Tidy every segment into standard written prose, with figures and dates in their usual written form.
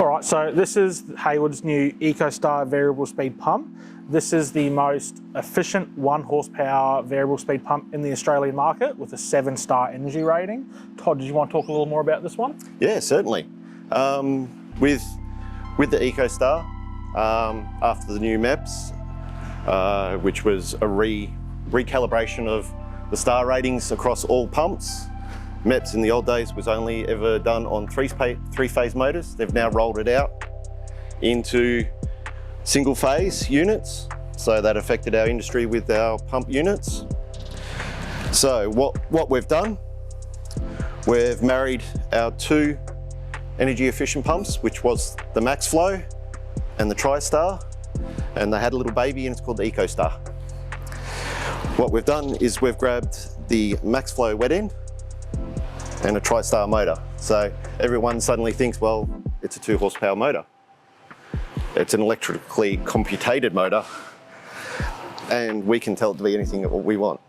All right, so this is Hayward's new EcoStar variable speed pump. This is the most efficient 1 horsepower variable speed pump in the Australian market with a 7-star energy rating. Todd, did you want to talk a little more about this one? Yeah, certainly. With the EcoStar, after the new MEPS, which was a recalibration of the star ratings across all pumps. MEPS in the old days was only ever done on three-phase motors. They've now rolled it out into single-phase units, so that affected our industry with our pump units. So what we've done, we've married our 2 energy efficient pumps, which was the MaxFlo and the TriStar, and they had a little baby and it's called the EcoStar. What we've done is we've grabbed the MaxFlo wet end and a TriStar motor. So everyone suddenly thinks, well, it's a 2 horsepower motor. It's an electrically computated motor, and we can tell it to be anything that we want.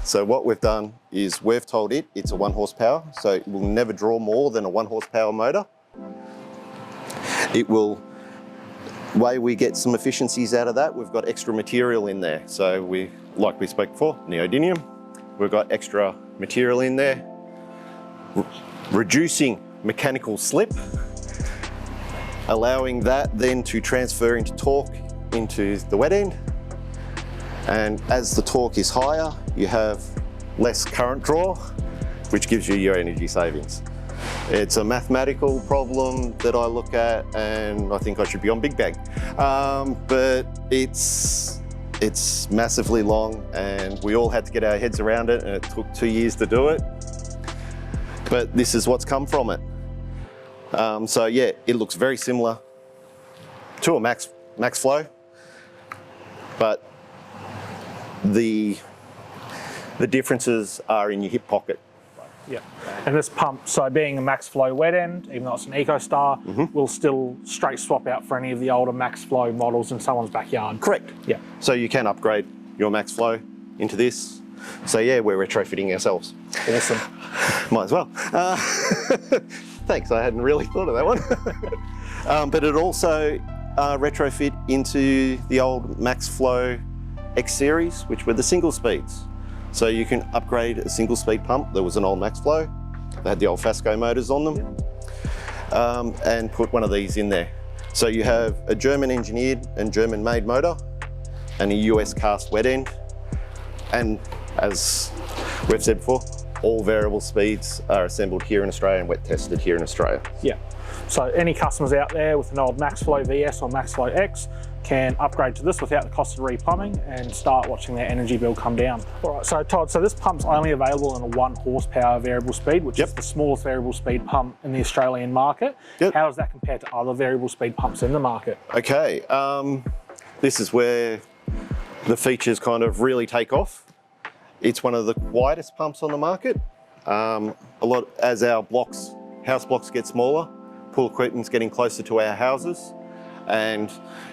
So what we've done is we've told it it's a 1 horsepower, so it will never draw more than a 1 horsepower motor. It will, way we get some efficiencies out of that, we've got extra material in there. So like we spoke before, neodymium, we've got extra material in there, reducing mechanical slip, allowing that then to transfer into torque into the wet end. And as the torque is higher, you have less current draw, which gives you your energy savings. It's a mathematical problem that I look at, and I think I should be on Big Bang. But it's massively long, and we all had to get our heads around it, and it took 2 years to do it. But this is what's come from it. So yeah, it looks very similar to a MaxFlo, but the differences are in your hip pocket. Yeah, and this pump, so being a MaxFlo wet end, even though it's an EcoStar, will still straight swap out for any of the older MaxFlo models in someone's backyard. Correct. Yeah. So you can upgrade your MaxFlo into this. So yeah, we're retrofitting ourselves. Awesome. Might as well. Thanks, I hadn't really thought of that one. But it also retrofit into the old MaxFlo X series, which were the single speeds. So you can upgrade a single speed pump. There was an old MaxFlo, they had the old Fasco motors on them, and put one of these in there. So you have a German engineered and German made motor and a US cast wet end. And as we've said before, all variable speeds are assembled here in Australia and wet tested here in Australia. Yeah. So any customers out there with an old MaxFlo VS or MaxFlo X can upgrade to this without the cost of replumbing and start watching their energy bill come down. All right, so Todd, so this pump's only available in a 1 horsepower variable speed, which is the smallest variable speed pump in the Australian market. How does that compare to other variable speed pumps in the market? Okay, this is where the features kind of really take off. It's one of the quietest pumps on the market. As our house blocks get smaller, pool equipment's getting closer to our houses, and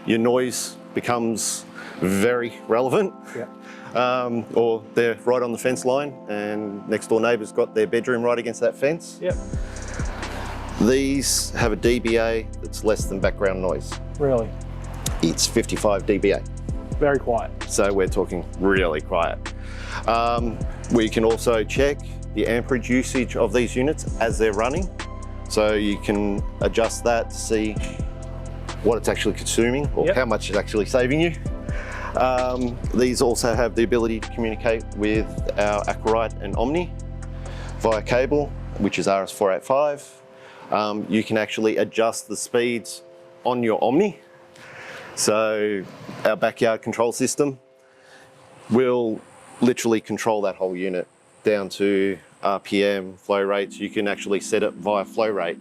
your noise becomes very relevant. Or they're right on the fence line, and next door neighbour's got their bedroom right against that fence. These have a dBA that's less than background noise. Really? It's 55 dBA. Very quiet. So we're talking really quiet. We can also check the amperage usage of these units as they're running. So you can adjust that to see what it's actually consuming or how much it's actually saving you. These also have the ability to communicate with our AquaRite and Omni via cable, which is RS485. You can actually adjust the speeds on your Omni. So our backyard control system will literally control that whole unit down to RPM, flow rates. You can actually set it via flow rate.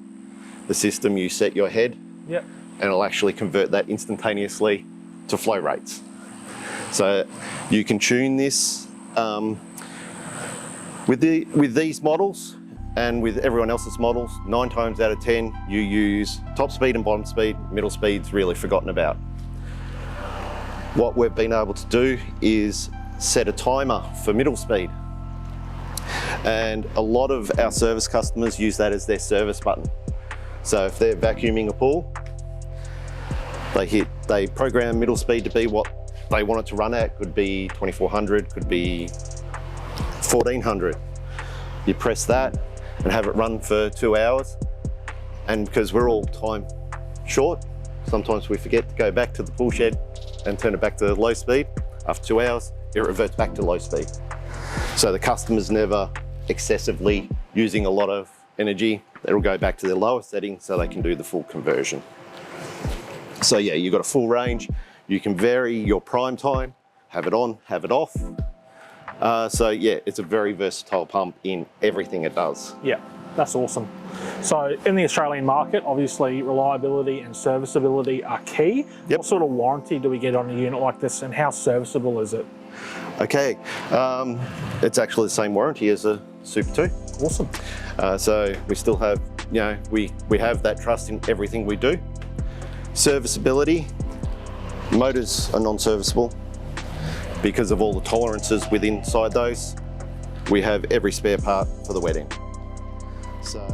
The system, you set your head, and it'll actually convert that instantaneously to flow rates. So you can tune this with these models and with everyone else's models. 9 times out of 10, you use top speed and bottom speed. Middle speed's really forgotten about. What we've been able to do is set a timer for middle speed. And a lot of our service customers use that as their service button. So if they're vacuuming a pool, they program middle speed to be what they want it to run at. Could be 2400, could be 1400. You press that and have it run for 2 hours. And because we're all time short, sometimes we forget to go back to the pool shed and turn it back to low speed. After 2 hours, it reverts back to low speed. So the customer's never excessively using a lot of energy. It'll go back to their lower setting so they can do the full conversion. So yeah, you've got a full range. You can vary your prime time, have it on, have it off. So yeah, it's a very versatile pump in everything it does. Yeah, that's awesome. So in the Australian market, obviously reliability and serviceability are key. Yep. What sort of warranty do we get on a unit like this, and how serviceable is it? Okay, it's actually the same warranty as a Super 2. Awesome. So we still have, you know, we have that trust in everything we do. Serviceability, motors are non-serviceable because of all the tolerances within inside those. We have every spare part for the wet end. So